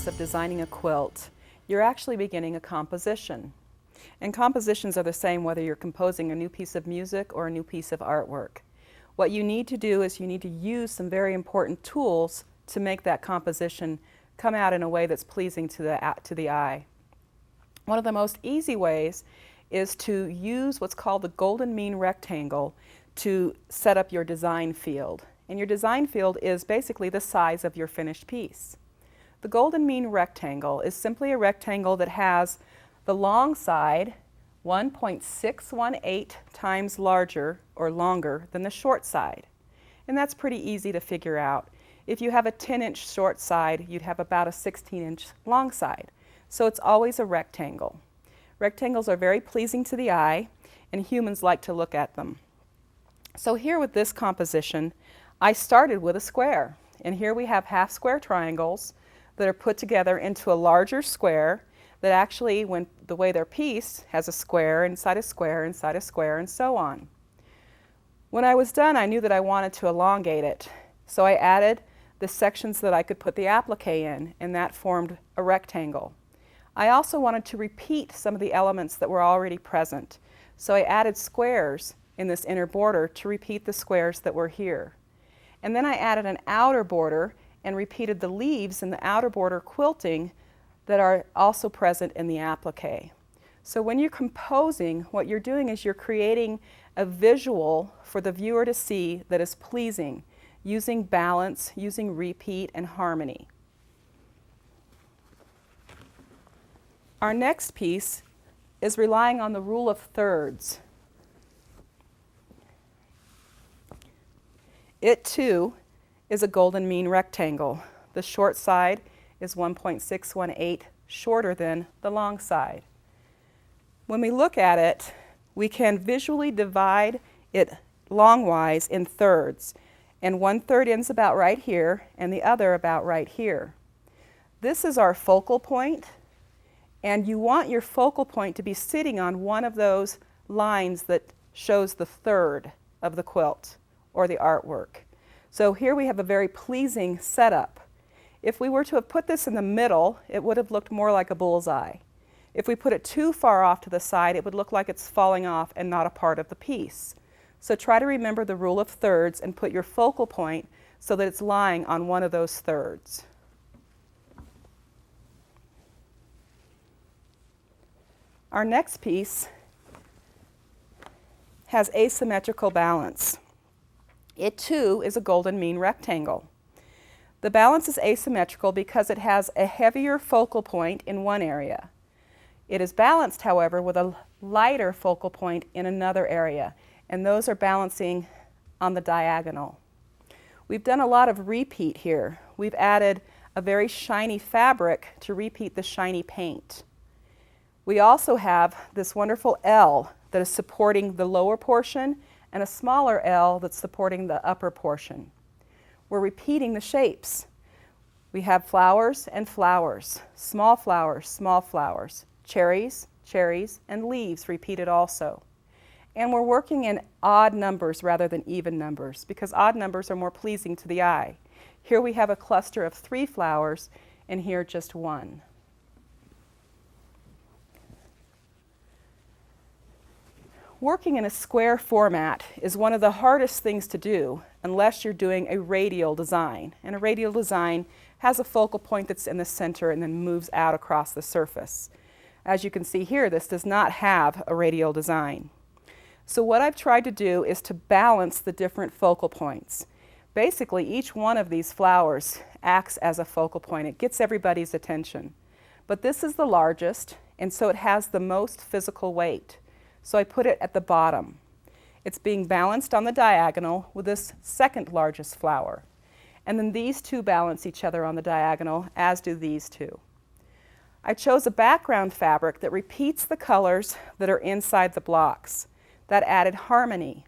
process of designing a quilt, you're actually beginning a composition. And compositions are the same whether you're composing a new piece of music or a new piece of artwork. What you need to do is you need to use some very important tools to make that composition come out in a way that's pleasing to the eye. One of the most easy ways is to use what's called the golden mean rectangle to set up your design field. And your design field is basically the size of your finished piece. The golden mean rectangle is simply a rectangle that has the long side 1.618 times larger or longer than the short side. And that's pretty easy to figure out. If you have a 10-inch short side, you'd have about a 16-inch long side. So it's always a rectangle. Rectangles are very pleasing to the eye, and humans like to look at them. So here with this composition, I started with a square. And here we have half square triangles that are put together into a larger square that actually, when the way they're pieced, has a square inside a square inside a square and so on. When I was done, I knew that I wanted to elongate it. So I added the sections that I could put the applique in, and that formed a rectangle. I also wanted to repeat some of the elements that were already present. So I added squares in this inner border to repeat the squares that were here. And then I added an outer border and repeated the leaves in the outer border quilting that are also present in the applique. So when you're composing, what you're doing is you're creating a visual for the viewer to see that is pleasing, using balance, using repeat and harmony. Our next piece is relying on the rule of thirds. It too is a golden mean rectangle. The short side is 1.618 shorter than the long side. When we look at it, we can visually divide it longwise in thirds, and 1/3 ends about right here and the other about right here. This is our focal point, and you want your focal point to be sitting on one of those lines that shows the third of the quilt or the artwork. So here we have a very pleasing setup. If we were to have put this in the middle, it would have looked more like a bullseye. If we put it too far off to the side, it would look like it's falling off and not a part of the piece. So try to remember the rule of thirds and put your focal point so that it's lying on one of those thirds. Our next piece has asymmetrical balance. It too is a golden mean rectangle. The balance is asymmetrical because it has a heavier focal point in one area. It is balanced, however, with a lighter focal point in another area, and those are balancing on the diagonal. We've done a lot of repeat here. We've added a very shiny fabric to repeat the shiny paint. We also have this wonderful L that is supporting the lower portion and a smaller L that's supporting the upper portion. We're repeating the shapes. We have flowers and flowers, small flowers, cherries, cherries, and leaves repeated also. And we're working in odd numbers rather than even numbers because odd numbers are more pleasing to the eye. Here we have a cluster of 3 flowers and here just 1. Working in a square format is one of the hardest things to do unless you're doing a radial design. And a radial design has a focal point that's in the center and then moves out across the surface. As you can see here, this does not have a radial design. So what I've tried to do is to balance the different focal points. Basically, each one of these flowers acts as a focal point. It gets everybody's attention. But this is the largest, and so it has the most physical weight. So I put it at the bottom. It's being balanced on the diagonal with this second largest flower. And then these two balance each other on the diagonal, as do these two. I chose a background fabric that repeats the colors that are inside the blocks. That added harmony.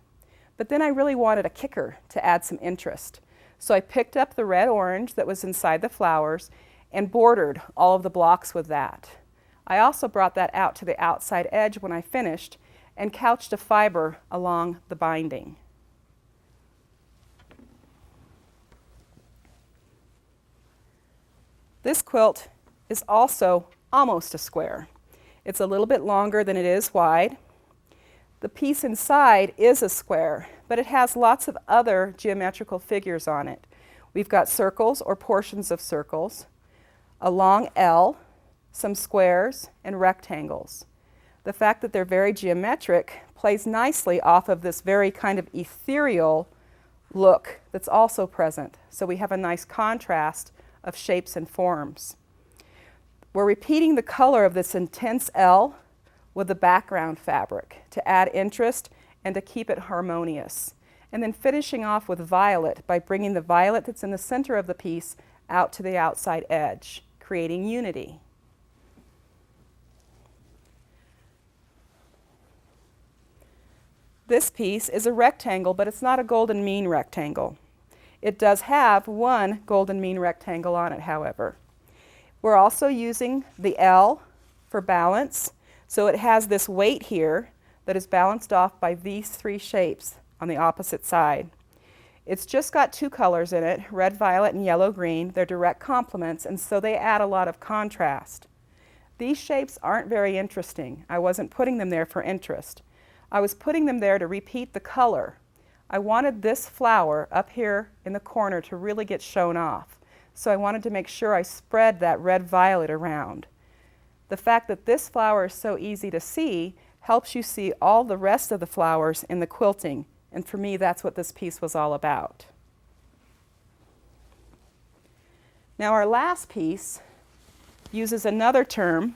But then I really wanted a kicker to add some interest. So I picked up the red-orange that was inside the flowers and bordered all of the blocks with that. I also brought that out to the outside edge when I finished and couched a fiber along the binding. This quilt is also almost a square. It's a little bit longer than it is wide. The piece inside is a square, but it has lots of other geometrical figures on it. We've got circles or portions of circles, a long L, some squares, and rectangles. The fact that they're very geometric plays nicely off of this very kind of ethereal look that's also present. So we have a nice contrast of shapes and forms. We're repeating the color of this intense L with the background fabric to add interest and to keep it harmonious. And then finishing off with violet by bringing the violet that's in the center of the piece out to the outside edge, creating unity. This piece is a rectangle, but it's not a golden mean rectangle. It does have one golden mean rectangle on it, however. We're also using the L for balance, so it has this weight here that is balanced off by these three shapes on the opposite side. It's just got two colors in it, red, violet, and yellow, green. They're direct complements, and so they add a lot of contrast. These shapes aren't very interesting. I wasn't putting them there for interest. I was putting them there to repeat the color. I wanted this flower up here in the corner to really get shown off. So I wanted to make sure I spread that red-violet around. The fact that this flower is so easy to see helps you see all the rest of the flowers in the quilting. And for me, that's what this piece was all about. Now our last piece uses another term,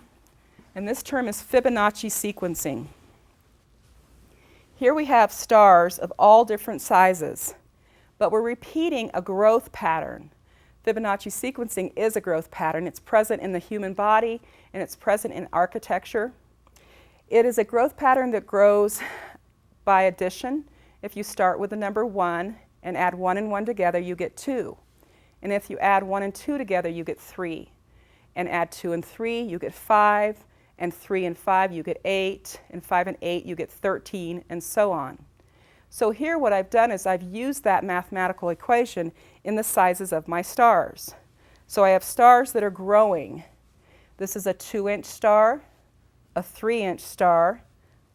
and this term is Fibonacci sequencing. Here we have stars of all different sizes, but we're repeating a growth pattern. Fibonacci sequencing is a growth pattern. It's present in the human body, and it's present in architecture. It is a growth pattern that grows by addition. If you start with the number 1 and add 1 and 1 together, you get 2. And if you add 1 and 2 together, you get 3. And add 2 and 3, you get 5. And 3 and 5, you get 8. And 5 and 8, you get 13, and so on. So here what I've done is I've used that mathematical equation in the sizes of my stars. So I have stars that are growing. This is a 2-inch star, a 3-inch star,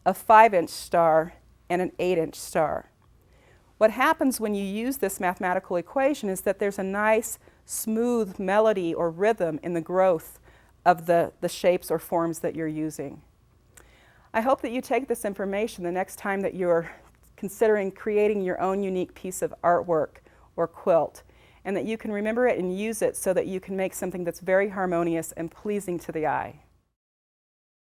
a 5-inch star, and an 8-inch star. What happens when you use this mathematical equation is that there's a nice smooth melody or rhythm in the growth of the shapes or forms that you're using. I hope that you take this information the next time that you're considering creating your own unique piece of artwork or quilt, and that you can remember it and use it so that you can make something that's very harmonious and pleasing to the eye.